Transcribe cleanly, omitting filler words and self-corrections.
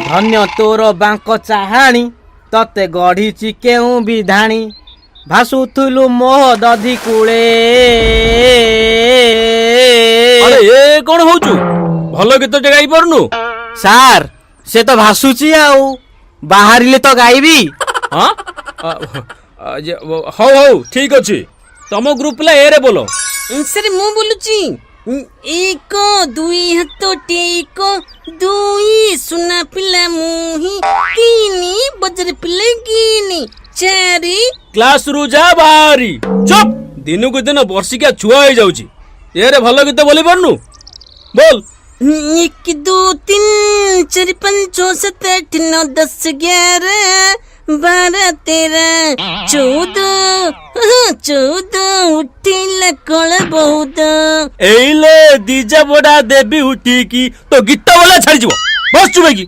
धन्य तोर बांक चाहाणी तते गढ़ी केउ विधाणी भासुथुलु मोह दधि कूले। अरे ए कौन होचु भल गीत टे गाई परनु सार से तो भासुची आउ बाहरिले तो गाइबी। हाँ हौ हौ ठीक अच्छे तम ग्रुप ला ए रे बोलो। सर मु बोलुची एक दुई हाथ टेक दुई सुना पिला मुही तीनी बजर पिले गिनी चारि क्लास रु जा बाहरी चुप दिन को दिन वर्षिका छुआ हो जाउची ए रे भल गीत बोली परनु बोल। 1 2 3 4 5 6 7 8 9 10 11 12 13 14 उठिला कल बहुत एइले दीजा बड़ा देवी उठी की तो गीत बोला छाड़ी जीव बस चुप की।